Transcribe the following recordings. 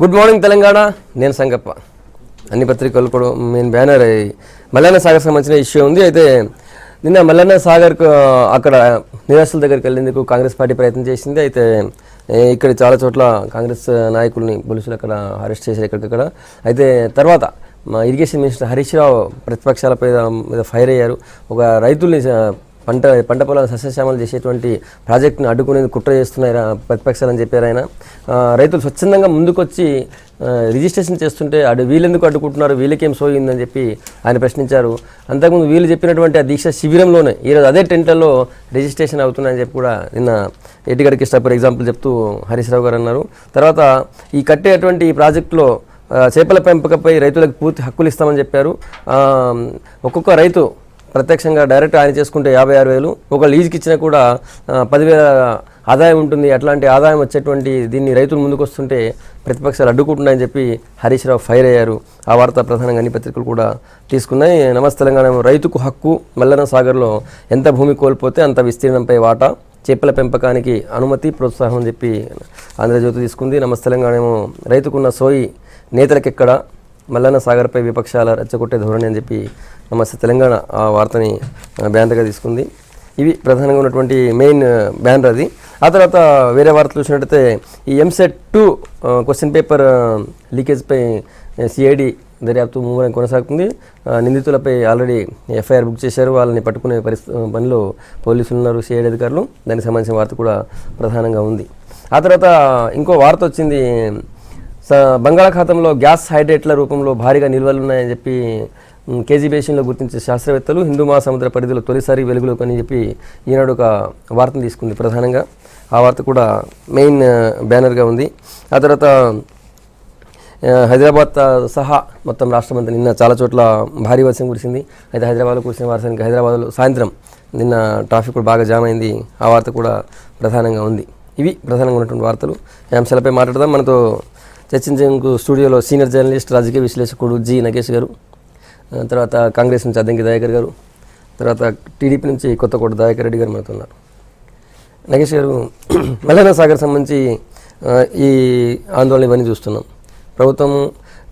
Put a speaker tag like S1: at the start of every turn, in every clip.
S1: Good morning Telangana. నేను సంగప్ప. అన్ని పత్రికలు కూడా మెయిన్ బ్యానర్ మల్లన్న సాగర్ సంబంధించిన ఇష్యూ ఉంది. అయితే నిన్న మల్లన్న సాగర్కు అక్కడ నివాసుల దగ్గరికి వెళ్ళేందుకు కాంగ్రెస్ పార్టీ ప్రయత్నం చేసింది. అయితే ఇక్కడ చాలా చోట్ల కాంగ్రెస్ నాయకుల్ని పోలీసులు అక్కడ అరెస్ట్ చేశారు ఎక్కడికక్కడ. అయితే తర్వాత మా ఇరిగేషన్ మినిస్టర్ హరీష్ రావు ప్రతిపక్షాలపై మీద ఫైర్ అయ్యారు. ఒక రైతుల్ని పంట పొలాలను సస్యశ్యామలు చేసేటువంటి ప్రాజెక్టును అడ్డుకునేందుకు కుట్ర చేస్తున్నాయి ప్రతిపక్షాలని చెప్పారు ఆయన. రైతులు స్వచ్ఛందంగా ముందుకొచ్చి రిజిస్ట్రేషన్ చేస్తుంటే వీళ్ళెందుకు అడ్డుకుంటున్నారు, వీళ్ళకేం సోయిందని చెప్పి ఆయన ప్రశ్నించారు. అంతకుముందు వీళ్ళు చెప్పినటువంటి ఆ దీక్ష శిబిరంలోనే ఈరోజు అదే టెంట్లలో రిజిస్ట్రేషన్ అవుతున్నాయని చెప్పి కూడా నిన్న ఏటిగడ్డ కిష్టాపూర్ ఎగ్జాంపుల్ చెప్తూ హరీష్ రావు గారు అన్నారు. తర్వాత ఈ కట్టేటువంటి ఈ ప్రాజెక్టులో చేపల పెంపకంపై రైతులకు పూర్తి హక్కులు ఇస్తామని చెప్పారు. ఒక్కొక్క రైతు ప్రత్యక్షంగా డైరెక్ట్ ఆయన చేసుకుంటే 56,000, ఒక లీజుకి ఇచ్చినా కూడా 10,000 ఆదాయం ఉంటుంది. అట్లాంటి ఆదాయం వచ్చేటువంటి దీన్ని రైతులు ముందుకు వస్తుంటే ప్రతిపక్షాలు అడ్డుకుంటున్నాయని చెప్పి హరీష్ రావు ఫైర్ అయ్యారు. ఆ వార్త ప్రధానంగా అన్ని పత్రికలు కూడా తీసుకున్నాయి. నమస్తే తెలంగాణ, రైతుకు హక్కు, మల్లన్న సాగర్లో ఎంత భూమి కోల్పోతే అంత విస్తీర్ణంపై వాటా, చేపల పెంపకానికి అనుమతి, ప్రోత్సాహం అని చెప్పి ఆంధ్రజ్యోతి తీసుకుంది. నమస్తే తెలంగాణ ఏమో రైతుకున్న సోయి నేతలకెక్కడ, మల్లన్న సాగర్పై విపక్షాల రెచ్చగొట్టే ధోరణి అని చెప్పి నమస్తే తెలంగాణ ఆ వార్తని బ్యానర్గా తీసుకుంది. ఇవి ప్రధానంగా ఉన్నటువంటి మెయిన్ బ్యానర్ అది. ఆ తర్వాత వేరే వార్తలు చూసినట్టయితే ఈ MSET 2 క్వశ్చన్ పేపర్ లీకేజ్పై CID దర్యాప్తు ముమ్మరం కొనసాగుతుంది. నిందితులపై ఆల్రెడీ FIR బుక్ చేశారు. వాళ్ళని పట్టుకునే పనిలో పోలీసులు ఉన్నారు, CID అధికారులు. దానికి సంబంధించిన వార్త కూడా ప్రధానంగా ఉంది. ఆ తర్వాత ఇంకో వార్త వచ్చింది. బంగాళాఖాతంలో గ్యాస్ హైడ్రేట్ల రూపంలో భారీగా నిల్వలున్నాయని చెప్పి కేజీ బేసిన్లో గుర్తించే శాస్త్రవేత్తలు హిందూ మహాసముద్ర పరిధిలో తొలిసారి వెలుగులోకి అని చెప్పి ఈనాడు ఒక వార్తను తీసుకుంది ప్రధానంగా. ఆ వార్త కూడా మెయిన్ బ్యానర్గా ఉంది. ఆ తర్వాత హైదరాబాద్ సహా మొత్తం రాష్ట్రమంతా నిన్న చాలా చోట్ల భారీ వర్షం కురిసింది. అయితే హైదరాబాద్లో కురిసిన వర్షానికి హైదరాబాద్లో సాయంత్రం నిన్న ట్రాఫిక్ కూడా బాగా జామ్ అయింది. ఆ వార్త కూడా ప్రధానంగా ఉంది. ఇవి ప్రధానంగా ఉన్నటువంటి వార్తలు. ఈ అంశాలపై మాట్లాడదాం. మనతో చర్చించేందుకు స్టూడియోలో సీనియర్ జర్నలిస్ట్, రాజకీయ విశ్లేషకుడు జి నగేష్ గారు, తర్వాత కాంగ్రెస్ నుంచి అద్దంకి దయాకర్ గారు, తర్వాత టీడీపీ నుంచి కొత్తకోట దయాకర్ రెడ్డి గారు మనతో ఉన్నారు. నగేష్ గారు, మల్లన్న సాగర్ సంబంధించి ఈ ఆందోళన ఇవన్నీ చూస్తున్నాం. ప్రభుత్వం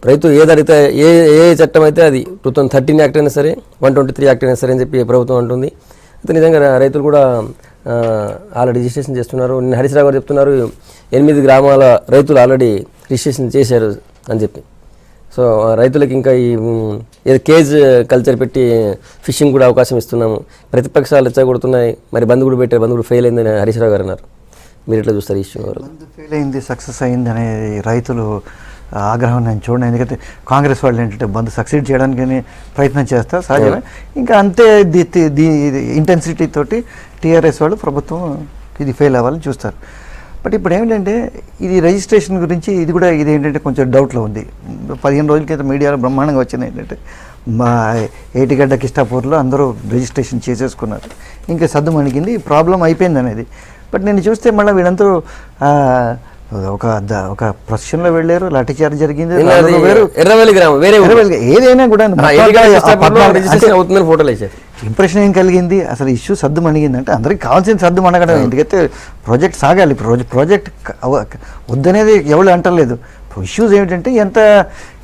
S1: రైతు ఏదడితే ఏ చట్టం అయితే అది 2013 యాక్ట్ అయినా సరే, 123 యాక్ట్ అయినా సరే అని చెప్పి ప్రభుత్వం అంటుంది. అయితే నిజంగా రైతులు కూడా ఆల్రెడీ రిజిస్ట్రేషన్ చేస్తున్నారు. నిన్న హరీష్ రావు గారు చెప్తున్నారు 8 గ్రామాల రైతులు ఆల్రెడీ రిజిస్ట్రేషన్ చేశారు అని చెప్పి. సో రైతులకు ఇంకా ఈ ఏదో కేజ్ కల్చర్ పెట్టి ఫిషింగ్ కూడా అవకాశం ఇస్తున్నాము, ప్రతిపక్షాలు రెచ్చగొడుతున్నాయి, మరి బంద్ కూడా పెట్టారు, బంద్ కూడా ఫెయిల్ అయిందని హరీష్ రావు గారు అన్నారు. మీరు ఎట్లా చూస్తారు ఈ ఇష్యూ?
S2: బంద్ ఫెయిల్ అయింది, సక్సెస్ అయింది అనేది రైతులు ఆగ్రహం నేను చూడండి. ఎందుకంటే కాంగ్రెస్ వాళ్ళు ఏంటంటే బంద్ సక్సీడ్ చేయడానికి ప్రయత్నం చేస్తారు సహజమే. ఇంకా అంతే ఇంటెన్సిటీ తోటి టీఆర్ఎస్ వాళ్ళు ప్రభుత్వం ఇది ఫెయిల్ అవ్వాలని చూస్తారు. బట్ ఇప్పుడు ఏమిటంటే ఇది రిజిస్ట్రేషన్ గురించి ఇది ఏంటంటే కొంచెం డౌట్లో ఉంది. 15 రోజుల క్రితం మీడియాలో బ్రహ్మాండంగా వచ్చింది ఏంటంటే మా ఏటిగడ్డ కిష్టాపూర్లో అందరూ రిజిస్ట్రేషన్ చేసేసుకున్నారు, ఇంకా సద్దు మణిగింది, ప్రాబ్లం అయిపోయింది అనేది. బట్ నేను చూస్తే మళ్ళీ వీళ్ళందరూ ఒక ప్రొసెషన్లో వెళ్ళారు, లాఠీచార్జ్ జరిగింది. ఏదైనా కూడా ఇంప్రెషన్ ఏం కలిగింది, అసలు ఇష్యూ సర్దు మణిగింది అంటే అందరికీ కావాల్సిన సర్దు మణగడం. ఎందుకైతే ప్రాజెక్ట్ సాగాలి, ప్రాజెక్ట్ వద్దనేది ఎవరు అంటలేదు. ఇష్యూస్ ఏమిటంటే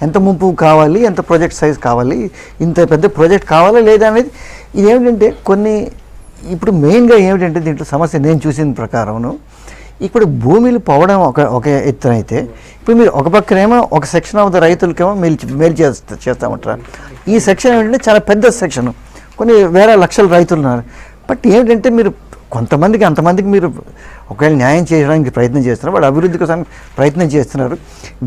S2: ఎంత ముంపు కావాలి, ఎంత ప్రాజెక్ట్ సైజ్ కావాలి, ఇంత పెద్ద ప్రాజెక్ట్ కావాలా లేదా అనేది. ఇదేమిటంటే ఇప్పుడు మెయిన్గా ఏమిటంటే దీంట్లో సమస్య నేను చూసిన ప్రకారం ఇప్పుడు భూమిలు పోవడం ఒక ఎత్తునైతే, ఇప్పుడు మీరు ఒక పక్కనేమో ఒక సెక్షన్ ఆఫ్ ద రైతులకేమో మేలు చేస్తామంటారు. ఈ సెక్షన్ ఏంటంటే చాలా పెద్ద సెక్షన్, కొన్ని వేల లక్షల రైతులు ఉన్నారు. బట్ ఏమిటంటే మీరు అంతమందికి మీరు ఒకవేళ న్యాయం చేయడానికి ప్రయత్నం చేస్తున్నారు, వాళ్ళు అభివృద్ధి కోసం ప్రయత్నం చేస్తున్నారు.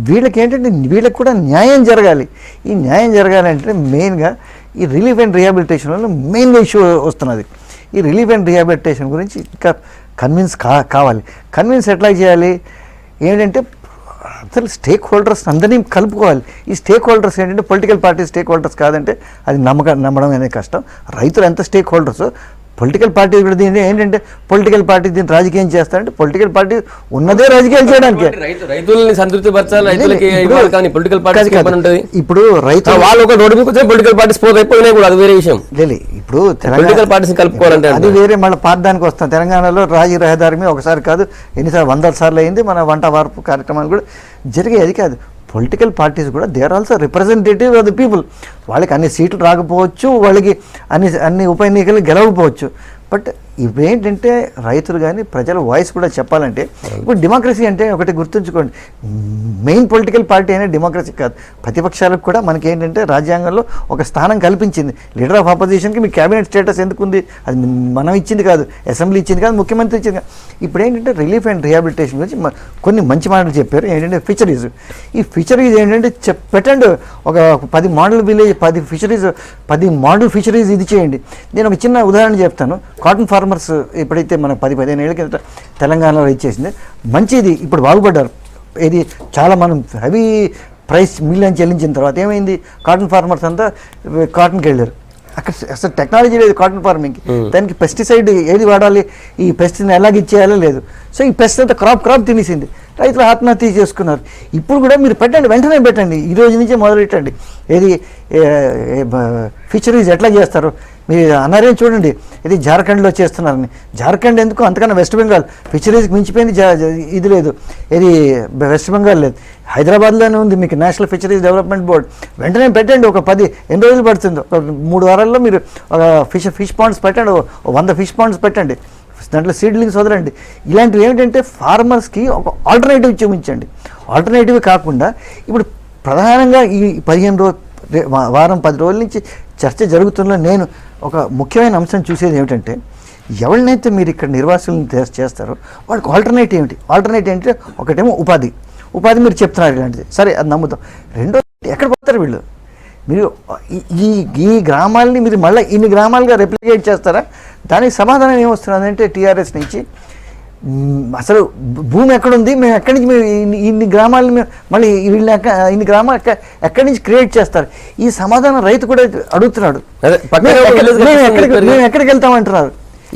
S2: వీళ్ళకి కూడా న్యాయం జరగాలి. ఈ న్యాయం జరగాలంటే మెయిన్గా ఈ రిలీఫ్ అండ్ రీహాబిలిటేషన్ వల్ల మెయిన్గా ఇష్యూ వస్తున్నది. ఈ రిలీఫ్ అండ్ రీహాబిలిటేషన్ గురించి ఇంకా కన్విన్స్ కావాలి. కన్విన్స్ ఎట్లా చేయాలి ఏంటంటే అసలు స్టేక్ హోల్డర్స్ అందరినీ కలుపుకోవాలి. ఈ స్టేక్ హోల్డర్స్ ఏంటంటే పొలిటికల్ పార్టీ స్టేక్ హోల్డర్స్ కాదంటే అది నమ్మడం అనేది కష్టం. రైతులు ఎంత స్టేక్ హోల్డర్స్, పొలిటికల్ పార్టీ కూడా దీన్ని ఏంటంటే పొలిటికల్ పార్టీ దీన్ని రాజకీయం చేస్తారంటే పొలిటికల్ పార్టీ ఉన్నదే రాజకీయాలు చేయడానికి.
S1: రైతుల్ని సంతృప్తి పరచాలి, రైతులకి ఇవ్వాలి, కానీ పొలిటికల్ పార్టీ ఉంటుంది.
S2: ఇప్పుడు రైతు
S1: వాళ్ళు ఒక రోడ్డు మీద పొలిటికల్ పార్టీస్ పోతే కూడా అది వేరే విషయం.
S2: ఇప్పుడు
S1: పొలిటికల్ పార్టీస్ కలుపుకోవాలంటే
S2: అది వేరే. మళ్ళీ పాఠానికి వస్తాం. తెలంగాణలో రహదారి మీద ఒకసారి కాదు ఎన్నిసార్లు 100 సార్లు అయింది. మన వంట వార్పు కార్యక్రమాలు కూడా జరిగాయి. అది కాదు, పొలిటికల్ పార్టీస్ కూడా they are also representative of the people. వాళ్ళకి అన్ని సీట్లు రాకపోవచ్చు, వాళ్ళకి అన్ని ఉప ఎన్నికలు గెలవకపోవచ్చు. బట్ ఇవేంటంటే రైతులు కానీ ప్రజల వాయిస్ కూడా చెప్పాలంటే ఇప్పుడు డెమోక్రసీ అంటే ఒకటి గుర్తుంచుకోండి, మెయిన్ పొలిటికల్ పార్టీ అనేది డెమోక్రసీ కాదు. ప్రతిపక్షాలకు కూడా మనకేంటంటే రాజ్యాంగంలో ఒక స్థానం కల్పించింది. లీడర్ ఆఫ్ ఆపోజిషన్కి మీ క్యాబినెట్ స్టేటస్ ఎందుకు ఉంది? అది మనం ఇచ్చింది కాదు, అసెంబ్లీ ఇచ్చింది కాదు, ముఖ్యమంత్రి ఇచ్చింది కాదు. ఇప్పుడు ఏంటంటే రిలీఫ్ అండ్ రిహాబిలిటేషన్ గురించి కొన్ని మంచి మాటలు చెప్పారు. ఏంటంటే ఫిషరీస్, ఈ ఫిషరీస్ ఏంటంటే పెట్టండి ఒక 10 model village, 10 fisheries, 10 model fisheries ఇది చేయండి. నేను ఒక చిన్న ఉదాహరణ చెప్తాను. కాటన్ ఫార్మర్స్ ఎప్పుడైతే మన 10-15 ఏళ్ళ కింద తెలంగాణలో ఇచ్చేసింది మంచిది, ఇప్పుడు బాగుపడ్డారు. ఇది చాలా మనం హెవీ ప్రైస్ మిల్ అని చెల్లించిన తర్వాత ఏమైంది, కాటన్ ఫార్మర్స్ అంతా కాటన్కి వెళ్ళారు. అక్కడ అసలు టెక్నాలజీ లేదు కాటన్ ఫార్మింగ్కి. దానికి పెస్టిసైడ్ ఏది వాడాలి, ఈ పెస్ట్ని ఎలాగ ఇచ్చేయాలో లేదు. సో ఈ పెస్ట్ అంతా క్రాప్ తినేసింది. రైతులు ఆత్మహత్య చేసుకున్నారు. ఇప్పుడు కూడా మీరు పెట్టండి, వెంటనే పెట్టండి, ఈ రోజు నుంచే మొదలెట్టండి. ఏది ఫిషరీస్ ఎట్లా చేస్తారు మీరు అన్నారేం చూడండి. ఇది జార్ఖండ్లో చేస్తున్నారని. జార్ఖండ్ ఎందుకు, అంతకన్నా వెస్ట్ బెంగాల్ ఫిషరీస్కి మించిపోయింది ఇది లేదు. ఇది వెస్ట్ బెంగాల్ లేదు, హైదరాబాద్లోనే ఉంది మీకు నేషనల్ ఫిషరీస్ డెవలప్మెంట్ బోర్డ్. వెంటనే పెట్టండి. ఒక 10 ఎన్ని రోజులు పడుతుందో, ఒక 3 వారాల్లో మీరు ఒక ఫిష్ పాండ్స్ పెట్టండి, 100 ఫిష్ పాండ్స్ పెట్టండి, దాంట్లో సీడ్లింగ్స్ వదలండి. ఇలాంటివి ఏమిటంటే ఫార్మర్స్కి ఒక ఆల్టర్నేటివ్ చూపించండి. ఆల్టర్నేటివ్ కాకుండా ఇప్పుడు ప్రధానంగా ఈ 15 వారం 10 రోజుల నుంచి చర్చ జరుగుతున్న నేను ఒక ముఖ్యమైన అంశం చూసేది ఏమిటంటే, ఎవరినైతే మీరు ఇక్కడ నిర్వాసులను చేస్తారో వాళ్ళకి ఆల్టర్నేటివ్ ఏమిటి? ఆల్టర్నేటివ్ ఏంటంటే ఒకటేమో ఉపాధి మీరు చెప్తున్నారు ఇలాంటిది, సరే అది నమ్ముతాం. రెండో ఎక్కడ పోతారు వీళ్ళు? మీరు ఈ గ్రామాలని మీరు మళ్ళీ ఇన్ని గ్రామాలుగా రెప్లికేట్ చేస్తారా? దానికి సమాధానం ఏమొస్తున్నదంటే టీఆర్ఎస్ నుంచి అసలు భూమి ఎక్కడుంది, మేము ఎక్కడి నుంచి మేము ఇన్ని గ్రామాలని మేము మళ్ళీ వీళ్ళని ఇన్ని గ్రామాలు ఎక్కడి నుంచి క్రియేట్ చేస్తారు? ఈ సమాధానం రైతు కూడా అడుగుతున్నాడు. మేము ఎక్కడికి వెళ్తామంటున్నారు.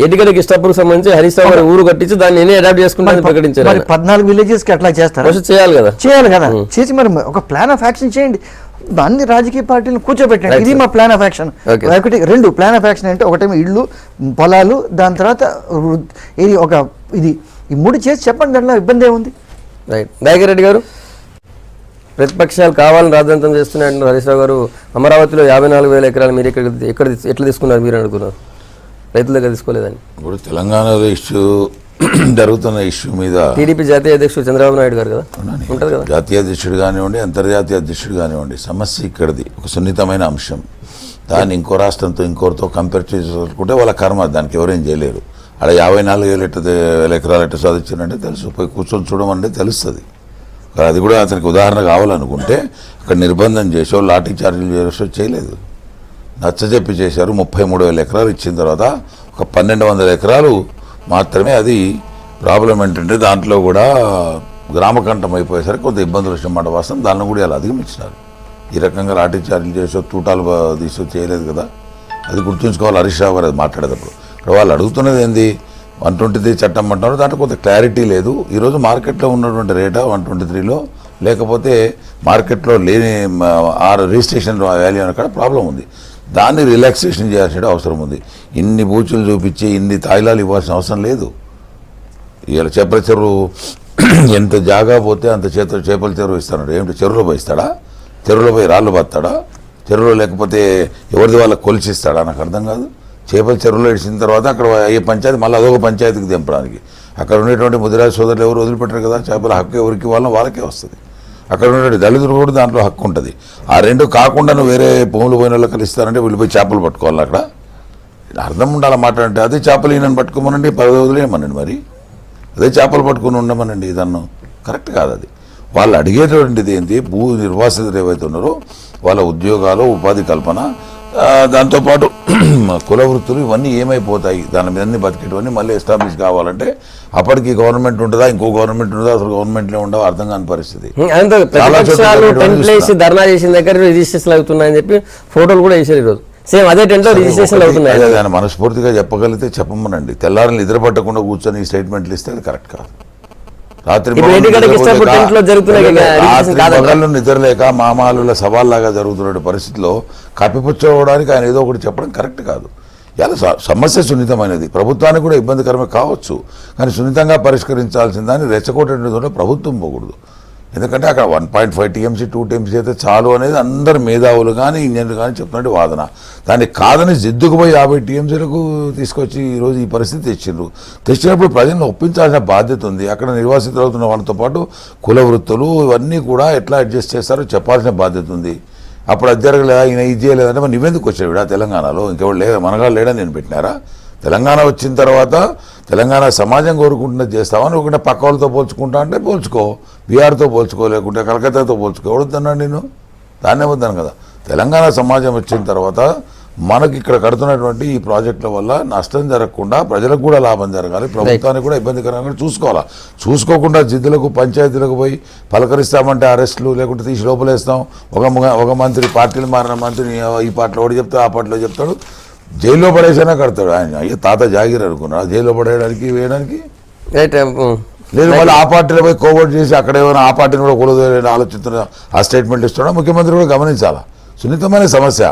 S1: ఎన్నికలకు ఇష్టపూర్కు సంబంధించి హరీష్ రావు గారు ఊరు కట్టించి దాన్ని నేనే అడాప్ట్ చేసుకుంటాను ప్రకటించారు.
S2: మరి 14 విలేజెస్కి అట్లా చేస్తారు, చేయాలి కదా. చేసి మరి ఒక ప్లాన్ ఆఫ్ యాక్షన్ చేయండి. అన్ని రాజకీయ పార్టీలను కూర్చోబెట్టండి, ఇది మా ప్లాన్ ఆఫ్ యాక్షన్. ఒకటి 2 ప్లాన్ ఆఫ్ యాక్షన్ అంటే ఒకటేమో ఇళ్ళు, పొలాలు, దాని తర్వాత ఇది ఈ 3 చేసి చెప్పండి, దాంట్లో ఇబ్బంది ఏముంది?
S1: రైట్. దయాకర్ రెడ్డి గారు, ప్రతిపక్షాలు కావాలని రాజధాంతం చేస్తున్నాయంటున్నారు హరీష్ రావు గారు. అమరావతిలో 54,000 ఎకరాలు మీరు ఎక్కడ ఎట్లా తీసుకున్నారు మీరు అనుకున్నారు, రైతుల దగ్గర తీసుకోలేదని.
S3: ఇప్పుడు తెలంగాణలో ఇష్యూ జరుగుతున్న ఇష్యూ మీద
S1: టీడీపీ జాతీయ అధ్యక్షుడు చంద్రబాబు నాయుడు గారు కదా ఉంటారు కదా,
S3: జాతీయ అధ్యక్షుడు కానివ్వండి, అంతర్జాతీయ అధ్యక్షుడు కానివ్వండి, సమస్య ఇక్కడిది ఒక సున్నితమైన అంశం. దాన్ని ఇంకో రాష్ట్రంతో ఇంకోరితో కంపేర్ చేసుకుంటే వాళ్ళ కర్మ, దానికి ఎవరేం చేయలేరు. అలా 54,000 ఎకరాలు ఎట్లా సాధించారంటే తెలుసు, పోయి కూర్చొని చూడమంటే తెలుస్తుంది. అది కూడా అతనికి ఉదాహరణ కావాలనుకుంటే అక్కడ నిర్బంధం చేసో లాఠీ చార్జీలు చేసో చేయలేదు, నచ్చజెప్పి చేశారు. 33,000 ఎకరాలు ఇచ్చిన తర్వాత ఒక 1,200 ఎకరాలు మాత్రమే అది ప్రాబ్లం ఏంటంటే దాంట్లో కూడా గ్రామకంఠం అయిపోయేసరికి కొంత ఇబ్బందులు వచ్చినమాట వాస్తవం. దాన్ని కూడా ఇలా అధిగమించినారు. ఈ రకంగా లాఠీ చార్జీలు చేసో తూటాలు తీసో చేయలేదు కదా, అది గుర్తుంచుకోవాలి హరీష్ రావు గారు అది మాట్లాడేటప్పుడు. ఇప్పుడు వాళ్ళు అడుగుతున్నది ఏంది, 123 చట్టం అంటున్నారు, దాంట్లో కొంత క్లారిటీ లేదు. ఈరోజు మార్కెట్లో ఉన్నటువంటి రేటా 123లో, లేకపోతే మార్కెట్లో లేని రిజిస్ట్రేషన్ వాల్యూ అనే కాడ ప్రాబ్లం ఉంది. దాన్ని రిలాక్సేషన్ చేయాల్సిన అవసరం ఉంది. ఇన్ని బూచులు చూపించి ఇన్ని తాయిలాలు ఇవ్వాల్సిన అవసరం లేదు. ఇవాళ చేపల చెరువు ఎంత జాగా పోతే అంత చేపల చెరువు ఇస్తాడు. ఏమిటి చెరువులో పోయి ఇస్తాడా? చెరువులో పోయి రాళ్ళు బస్తాడా? చెరువులో లేకపోతే ఎవరిది వాళ్ళకి కొలిచిస్తాడా? నాకు అర్థం కాదు. చేపల చెరువులో ఇచ్చిన తర్వాత అక్కడ ఏ పంచాయతీ మళ్ళీ అదొక పంచాయతీకి దింపడానికి అక్కడ ఉండేటువంటి ముదిరాజు సోదరులు ఎవరు వదిలిపెట్టారు కదా, చేపల హక్కు ఎవరికి వాళ్ళకే వస్తుంది. అక్కడ ఉన్నటువంటి దళితులు కూడా దాంట్లో హక్కు ఉంటుంది. ఆ 2 కాకుండా నువ్వు వేరే భూములు పోయిన వాళ్ళకి కలిస్తారంటే వీళ్ళు పోయి చేపలు పట్టుకోవాలి. అక్కడ అర్థం ఉండాలి మాట్లాడంటే. అదే చేపలు ఈయనని పట్టుకోమనండి, 10 వదిలేయమనండి, మరి అదే చేపలు పట్టుకుని ఉండమనండి. ఇదన్ను కరెక్ట్ కాదు. అది వాళ్ళు అడిగేటువంటిది ఏంటి, భూ నిర్వాసితులు ఏవైతే ఉన్నారో వాళ్ళ ఉద్యోగాలు, ఉపాధి కల్పన, దాంతోపాటు కుల వృత్తులు ఇవన్నీ ఏమైపోతాయి, దాని మీద బతికేటివన్నీ మళ్ళీ ఎస్టాబ్లిష్ కావాలంటే అప్పటికి గవర్నమెంట్ ఉంటుందా, ఇంకో గవర్నమెంట్ ఉంటుందా, అసలు గవర్నమెంట్లో ఉండవు, అర్థం కాని పరిస్థితి.
S1: ధర్నా చేసిన దగ్గర రిజిస్ట్రేషన్ అవుతున్నాయని చెప్పి ఫోటోలు కూడా వేసారు ఈరోజు. సేమ్ అదే టెంట్లో రిజిస్ట్రేషన్ అవుతున్నాయి.
S3: అదే ఆయన మనస్ఫూర్తిగా చెప్పగలిగితే చెప్పమనండి. తెల్లారిని నిద్ర పట్టకుండా కూర్చొని ఈ స్టేట్మెంట్లు ఇస్తే అది కరెక్ట్ కాదు. రాత్రి పగళ్ళు నిద్రలేక మామాలుల సవాల్లాగా జరుగుతున్న పరిస్థితిలో కప్పిపుచ్చుకోవడానికి ఆయన ఏదో ఒకటి చెప్పడం కరెక్ట్ కాదు. ఇలా సమస్య సున్నితమైనది, ప్రభుత్వానికి కూడా ఇబ్బందికరమే కావచ్చు, కానీ సున్నితంగా పరిష్కరించాల్సిన దాన్ని రెచ్చగొట్టేటంటే ప్రభుత్వం పోకూడదు. ఎందుకంటే అక్కడ 1.5 TMC 2 TMC అయితే చాలు అనేది అందరు మేధావులు కానీ ఇంజనీర్లు కానీ చెప్తున్నట్టు వాదన. దాన్ని కాదని జిద్దుకు పోయి 50 TMCలకు తీసుకొచ్చి ఈరోజు ఈ పరిస్థితి తెచ్చినప్పుడు ప్రజలను ఒప్పించాల్సిన బాధ్యత ఉంది. అక్కడ నిర్వాసితులు అవుతున్న వాళ్ళతో పాటు కుల వృత్తులు ఇవన్నీ కూడా ఎట్లా అడ్జస్ట్ చేస్తారో చెప్పాల్సిన బాధ్యత ఉంది. అప్పుడు అది జరగలేదా, ఈయన ఇది చేయలేదంటే మరి నువ్వెందుకు వచ్చాడు తెలంగాణలో? ఇంకెవరు లేదా, మనగా లేడని నేను పెట్టినారా? తెలంగాణ వచ్చిన తర్వాత తెలంగాణ సమాజం కోరుకుంటున్నది చేస్తామని ఒకటే పక్క వాళ్ళతో పోల్చుకుంటా అంటే పోల్చుకో, బీహార్తో పోల్చుకో, లేకుంటే కలకత్తాతో పోల్చుకో. ఎవడొద్దన్నాడు నేను? దాన్నే వద్దాను కదా. తెలంగాణ సమాజం వచ్చిన తర్వాత మనకి ఇక్కడ కడుతున్నటువంటి ఈ ప్రాజెక్టుల వల్ల నష్టం జరగకుండా ప్రజలకు కూడా లాభం జరగాలి, ప్రభుత్వానికి కూడా ఇబ్బందికరంగా చూసుకోవాలా. చూసుకోకుండా జిద్దులకు పంచాయతీలకు పోయి పలకరిస్తామంటే అరెస్టులు, లేకుంటే తీసి లోపలేస్తాం. ఒక మంత్రి పార్టీలు మారిన మంత్రిని ఈ పార్టీలో ఒకటి చెప్తాడు, ఆ పార్టీలో చెప్తాడు, జైల్లో పడేసైనా కడతాడు. ఆయన అయ్యో తాత జాగిర్ అనుకున్నాడు జైల్లో పడేయడానికి వేయడానికి లేదు. మళ్ళీ ఆ పార్టీలో పోయి కోవర్ట్ చేసి అక్కడ ఏమైనా ఆ పార్టీని కూడా కూడదని ఆలోచిస్తున్న ఆ స్టేట్మెంట్ ఇస్తున్నాడు. ముఖ్యమంత్రి కూడా గమనించాలా. సున్నితమైన సమస్య,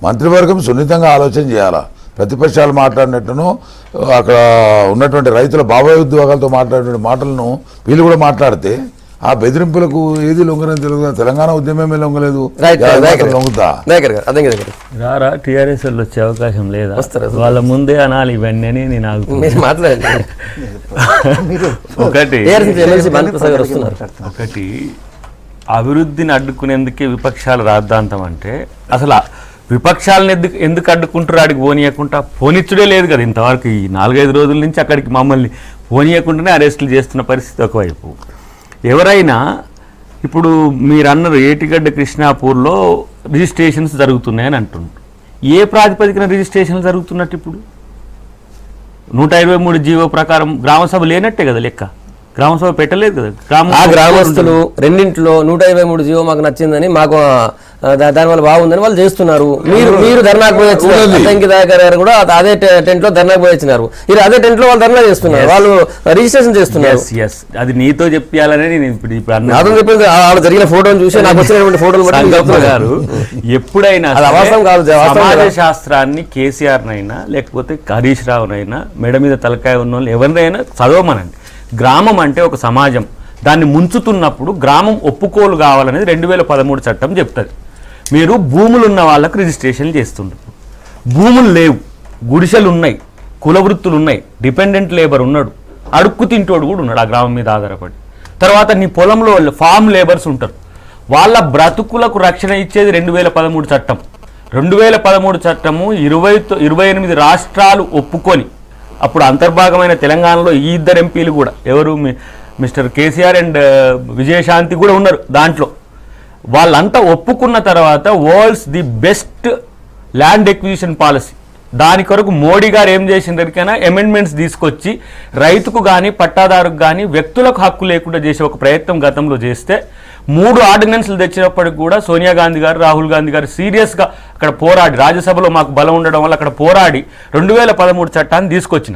S3: మంత్రివర్గం సున్నితంగా ఆలోచన చేయాలా. ప్రతిపక్షాలు మాట్లాడినట్టును అక్కడ ఉన్నటువంటి రైతుల బాబాయ్ ఉద్యోగాలతో మాట్లాడినటువంటి మాటలను వీళ్ళు కూడా మాట్లాడితే ఆ బెదిరింపులకు ఏది లొంగరని తెలుగు. తెలంగాణ ఉద్యమమే లొంగలేదు, లొంగుతా
S4: రారా టీఆర్ఎస్ వాళ్ళు వచ్చే అవకాశం లేదా? వాళ్ళ ముందే అనాలి ఇవన్నీ అని నేను ఒకటి అభివృద్ధిని అడ్డుకునేందుకే విపక్షాల రాద్ధాంతం అంటే అసలు విపక్షాలను ఎందుకు అడ్డుకుంటారు? ఆడికి పోనీయకుండా పోనిచ్చుడే లేదు కదా ఇంతవరకు. ఈ 4-5 రోజుల నుంచి అక్కడికి మమ్మల్ని పోనీయకుండానే అరెస్టులు చేస్తున్న పరిస్థితి ఒకవైపు. ఎవరైనా ఇప్పుడు మీరు అన్నారు ఏటిగడ్డ కృష్ణాపూర్లో రిజిస్ట్రేషన్స్ జరుగుతున్నాయని అంటున్నారు. ఏ ప్రాతిపదికన రిజిస్ట్రేషన్లు జరుగుతున్నట్టు? ఇప్పుడు 123 జీవో ప్రకారం గ్రామసభ లేనట్టే కదా లెక్క. గ్రామసభ పెట్టలేదు కదా.
S1: గ్రామస్తులు రెండింటిలో 123 జీవో మాకు నచ్చిందని, మాకు దానివల్ల బాగుందని వాళ్ళు చేస్తున్నారు. మీరు ధర్నాకు పోయొచ్చినారు కూడా అదే టెంట్ లో ధర్నాకు పోయొచ్చినారు. అదే టెంట్ లో వాళ్ళు ధర్నా చేస్తున్నారు, వాళ్ళు రిజిస్ట్రేషన్ చేస్తున్నారు.
S4: అది నీతో చెప్పాలని నేను ఇప్పుడు
S1: చెప్పింది వాళ్ళు జరిగిన ఫోటోలు చూసి నాకు వచ్చినటువంటి ఫోటోలు
S4: గారు ఎప్పుడైనా సమాజ శాస్త్రాన్ని కేసీఆర్ నైనా లేకపోతే హరీష్ రావునైనా మెడ మీద తలకాయ ఉన్న వాళ్ళు ఎవరినైనా చదవమనండి. గ్రామం అంటే ఒక సమాజం, దాన్ని ముంచుతున్నప్పుడు గ్రామం ఒప్పుకోలు కావాలనేది 2013 చట్టం చెప్తుంది. మీరు భూములు ఉన్న వాళ్ళకు రిజిస్ట్రేషన్ చేస్తుంటారు. భూములు లేవు, గుడిసెలు ఉన్నాయి, కుల వృత్తులు ఉన్నాయి, డిపెండెంట్ లేబర్ ఉన్నాడు, అడుక్కు తింటోడు కూడా ఉన్నాడు ఆ గ్రామం మీద ఆధారపడి. తర్వాత నీ పొలంలో ఫామ్ లేబర్స్ ఉంటారు, వాళ్ళ బ్రతుకులకు రక్షణ ఇచ్చేది 2013 చట్టం. 2013 చట్టము 28 రాష్ట్రాలు ఒప్పుకొని, అప్పుడు అంతర్భాగమైన తెలంగాణలో ఈ 2 ఎంపీలు కూడా ఎవరు మిస్టర్ కేసీఆర్ అండ్ విజయశాంతి కూడా ఉన్నారు దాంట్లో. వాళ్ళంతా ఒప్పుకున్న తర్వాత world's the best land acquisition policy, దాని కొరకు మోడీ గారు ఏం చేసిందరికైనా అమెండ్మెంట్స్ తీసుకొచ్చి రైతుకు కానీ పట్టాదారుకు కానీ వ్యక్తులకు హక్కు లేకుండా చేసే ఒక ప్రయత్నం గతంలో చేస్తే 3 ఆర్డినెన్స్లు తెచ్చినప్పటికి కూడా సోనియా గాంధీ గారు, రాహుల్ గాంధీ గారు సీరియస్గా అక్కడ పోరాడి, రాజ్యసభలో మాకు బలం ఉండడం వల్ల అక్కడ పోరాడి 2013 చట్టాన్ని తీసుకొచ్చిన.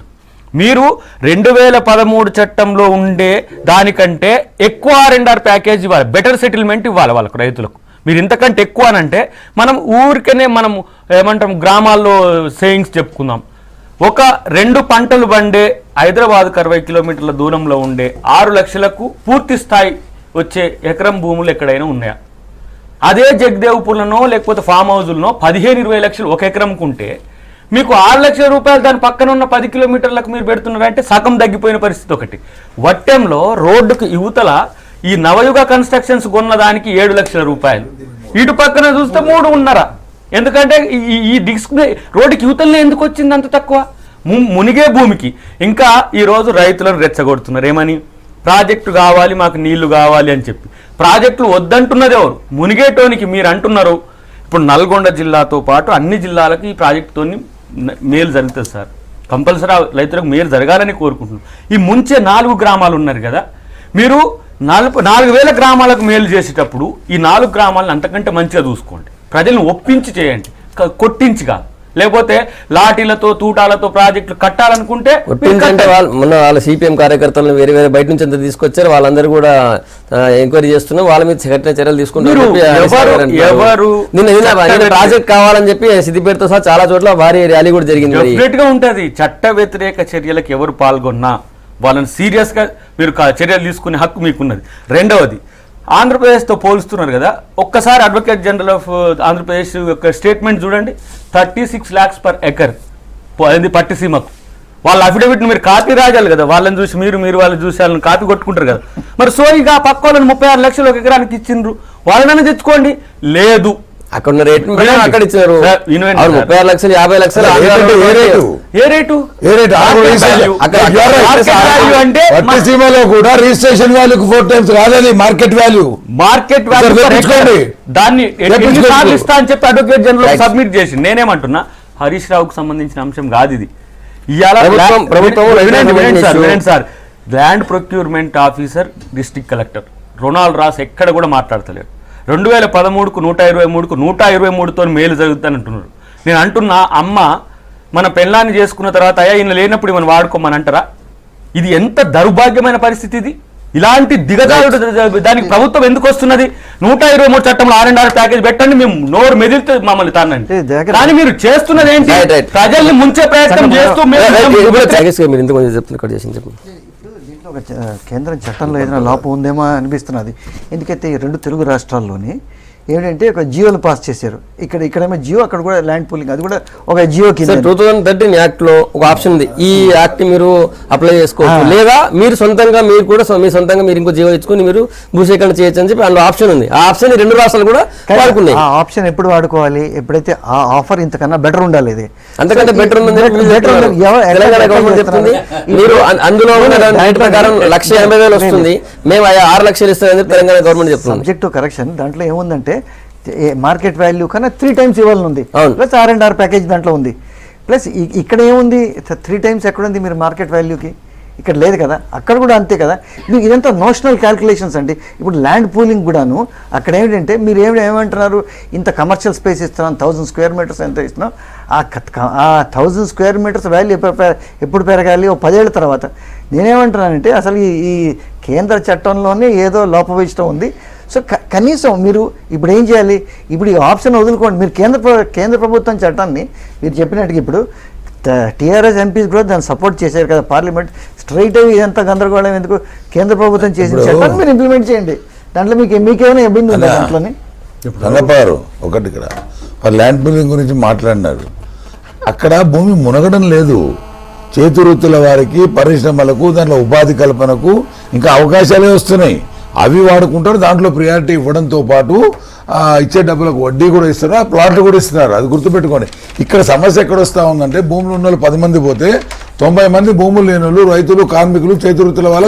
S4: మీరు 2013 చట్టంలో ఉండే దానికంటే ఎక్కువ R&R ప్యాకేజ్ ఇవ్వాలి, బెటర్ సెటిల్మెంట్ ఇవ్వాలి వాళ్ళకు, రైతులకు. మీరు ఇంతకంటే ఎక్కువ అనంటే మనం ఊరికనే మనం ఏమంటాం గ్రామాల్లో సేయింగ్స్ చెప్పుకుందాం. ఒక 2 పంటలు పండే హైదరాబాద్కు 60 కిలోమీటర్ల దూరంలో ఉండే 6 లక్షలకు పూర్తి స్థాయి వచ్చే ఎకరం భూములు ఎక్కడైనా ఉన్నాయా? అదే జగదేవ్పూర్లోనో లేకపోతే ఫామ్ హౌజులనో 15-20 లక్షలు ఒక ఎకరంకు ఉంటే మీకు 6 లక్షల రూపాయలు దాని పక్కన ఉన్న 10 కిలోమీటర్లకు మీరు పెడుతున్నారంటే సగం తగ్గిపోయిన పరిస్థితి ఒకటి. వట్టెంలో రోడ్డుకు యువతల ఈ నవయుగ కన్స్ట్రక్షన్స్ కొన్న దానికి 7 లక్షల రూపాయలు, ఇటు పక్కన చూస్తే 3.5. ఎందుకంటే ఈ డిస్ప్లే రోడ్డుకి యువతలనే ఎందుకు వచ్చింది అంత తక్కువ? మునిగే భూమికి. ఇంకా ఈరోజు రైతులను రెచ్చగొడుతున్నారు ఏమని? ప్రాజెక్టు కావాలి, మాకు నీళ్లు కావాలి అని చెప్పి. ప్రాజెక్టులు వద్దంటున్నది ఎవరు? మునిగేటోనికి మీరు అంటున్నారు. ఇప్పుడు నల్గొండ జిల్లాతో పాటు అన్ని జిల్లాలకు ఈ ప్రాజెక్టుతో మేలు జరుగుతుంది సార్. కంపల్సరీ రైతులకు మేలు జరగాలని కోరుకుంటున్నాం. ఈ ముంచే 4 గ్రామాలు ఉన్నారు కదా, మీరు 4,000 గ్రామాలకు మేలు చేసేటప్పుడు ఈ 4 గ్రామాలను అంతకంటే మంచిగా చూసుకోండి, ప్రజలను ఒప్పించి చేయండి. కొట్టించిగా, లేకపోతే లాఠీలతో తూటాలతో ప్రాజెక్టులు కట్టాలనుకుంటే
S1: కొట్టించంటే వాళ్ళ సిపిఎం కార్యకర్తలను వేరే వేరే బయట నుంచి అంతా తీసుకొచ్చారు, వాళ్ళందరూ కూడా ఎంక్వైరీ చేస్తున్నారు, వాళ్ళ మీద కఠిన చర్యలు తీసుకుంటారు. నిన్న ప్రాజెక్ట్ కావాలని చెప్పి సిద్దిపేటతో సహా చాలా చోట్ల భారీ ర్యాలీ కూడా జరిగింది.
S4: డెఫినెట్ గా ఉంటది. చట్ట వ్యతిరేక చర్యలకు ఎవరు పాల్గొన్నా వాళ్ళని సీరియస్ గా మీరు చర్యలు తీసుకునే హక్కు మీకున్నది. రెండవది, ఆంధ్రప్రదేశ్తో పోలుస్తున్నారు కదా, ఒక్కసారి అడ్వకేట్ జనరల్ ఆఫ్ ఆంధ్రప్రదేశ్ యొక్క స్టేట్మెంట్ చూడండి. 36 lakhs per acre అది పట్టిసీమకు. వాళ్ళ అఫిడవిట్ మీరు కాపీ రాయాలి కదా, వాళ్ళని చూసి మీరు వాళ్ళని చూసి వాళ్ళని కాపీ కొట్టుకుంటారు కదా. మరి సో ఇక పక్క వాళ్ళని 36 లక్షలు ఒక ఎకరానికి ఇచ్చిండ్రు, వాళ్ళనైనా తెచ్చుకోండి. లేదు,
S1: అక్కడ ఉన్న రేట్ అక్కడ ఇచ్చారు 36 లక్షలు 50 లక్షలు
S4: అంటే
S3: పట్టిసీమలో కూడా రిజిస్ట్రేషన్ వాల్యూకి 4 times కాదని మార్కెట్ వాల్యూ
S4: దాన్ని ఇస్తా అని చెప్పి అడ్వకేట్ జనరల్ సబ్మిట్ చేసి. నేనేమంటున్నా, హరీష్ రావుకు సంబంధించిన అంశం కాదు ఇది. Sir, land procurement officer district collector Ronald Ross ఎక్కడ కూడా మాట్లాడతలేరు. 2013కు 123కు 123తో మేలు జరుగుతుందని అంటున్నారు. నేను అంటున్నా, అమ్మ మన పెళ్ళాన్ని చేసుకున్న తర్వాత అయ్యా ఈయన లేనప్పుడు మనం వాడుకోమని అంటారా? ఇది ఎంత దౌర్భాగ్యమైన పరిస్థితి ఇది. ఇలాంటి దిగజారుడు దానికి ప్రభుత్వం ఎందుకు వస్తున్నది? 123 చట్టంలో R&R ప్యాకేజ్ పెట్టండి, మేము నోరు మెదిలితే మమ్మల్ని తానండి. కానీ మీరు చేస్తున్నది ఏంటి? ప్రజల్ని ముంచే ప్రయత్నం చేస్తూ
S2: ఒక కేంద్రం చట్టంలో ఏదైనా లోపం ఉందేమో అనిపిస్తున్నది. ఎందుకైతే ఈ 2 తెలుగు రాష్ట్రాల్లోని ఏంటంటే ఒక జియోలు పాస్ చేశారు. ఇక్కడేమో జియో, అక్కడ కూడా ల్యాండ్ పూలింగ్, అది కూడా ఒక జియో కింద.
S1: 2013 యాక్ట్ లో ఒక ఆప్షన్ ఉంది, ఈ యాక్ట్ మీరు అప్లై చేసుకోవచ్చు, లేదా మీరు సొంతంగా మీరు ఇంకో జియో ఇచ్చుకుని మీరు భూసేకరణ చేయొచ్చు అని చెప్పి అందులో ఆప్షన్ ఉంది. ఆ ఆప్షన్ 2 రాష్ట్రాలు కూడా వాడుకున్నాయి.
S2: ఆ ఆప్షన్ ఎప్పుడు వాడుకోవాలి? ఎప్పుడైతే ఆ ఆఫర్ ఇంతకన్నా బెటర్ ఉండాలి. ఇది
S1: అంతకంటే బెటర్ ఉంది తెలంగాణ గవర్నమెంట్ చెప్తుంది. మీరు అందులో రేట్ ప్రకారం 1,80,000 వస్తుంది, మేము 6 లక్షలు ఇస్తామని చెప్పి తెలంగాణ గవర్నమెంట్ చెప్తుంది.
S2: సబ్జెక్ట్ టు కరెక్షన్ దాంట్లో ఏముందంటే మార్కెట్ వాల్యూ కన్నా 3 times ఇవ్వాలని ఉంది. ప్లస్ R&R ప్యాకేజ్ దాంట్లో ఉంది. ప్లస్ ఇక్కడ ఏముంది, 3 times ఎక్కడుంది మీరు మార్కెట్ వాల్యూకి? ఇక్కడ లేదు కదా. అక్కడ కూడా అంతే కదా. మీకు ఇదంతా నోషనల్ క్యాల్కులేషన్స్ అండి. ఇప్పుడు ల్యాండ్ పూలింగ్ కూడాను అక్కడ ఏమిటంటే మీరు ఏమంటున్నారు, ఇంత కమర్షియల్ స్పేస్ ఇస్తున్నాం, 1000 square meters ఎంత ఇస్తున్నాం, ఆ 1000 square meters వాల్యూ ఎప్పుడు పెరగాలి? ఓ 10 ఏళ్ల తర్వాత. నేనేమంటున్నానంటే అసలు ఈ కేంద్ర చట్టంలోనే ఏదో లోపభూయిష్టం ఉంది. సో కనీసం మీరు ఇప్పుడు ఏం చేయాలి? ఇప్పుడు ఈ ఆప్షన్ వదులుకోండి. మీరు కేంద్ర ప్రభుత్వం చట్టాన్ని మీరు చెప్పినట్టుగా ఇప్పుడు టీఆర్ఎస్ ఎంపీస్ కూడా దాన్ని సపోర్ట్ చేశారు కదా పార్లమెంట్. స్ట్రైట్ అవి ఇదంతా గందరగోళం ఎందుకు? కేంద్ర ప్రభుత్వం చేసిన చట్టాన్ని మీరు ఇంప్లిమెంట్ చేయండి. దాంట్లో మీకేమైనా ఇబ్బంది ఉందా దాంట్లోని?
S3: రంగపారు ఒకటి ఇక్కడ ల్యాండ్ పూలింగ్ గురించి మాట్లాడినారు. అక్కడ భూమి మునగడం లేదు. చేతి వృత్తుల వారికి, పరిశ్రమలకు, దాంట్లో ఉపాధి కల్పనకు ఇంకా అవకాశాలే వస్తున్నాయి. అవి వాడుకుంటారు. దాంట్లో ప్రియారిటీ ఇవ్వడంతో పాటు ఇచ్చే డబ్బులకు వడ్డీ కూడా ఇస్తున్నారు, ఆ ప్లాట్లు కూడా ఇస్తున్నారు. అది గుర్తుపెట్టుకోండి. ఇక్కడ సమస్య ఎక్కడ వస్తూ ఉందంటే, భూములు ఉన్న వాళ్ళు 10 మంది పోతే 90 మంది భూములు లేని వాళ్ళు, రైతులు, కార్మికులు, చేతి వృత్తుల వాళ్ళు.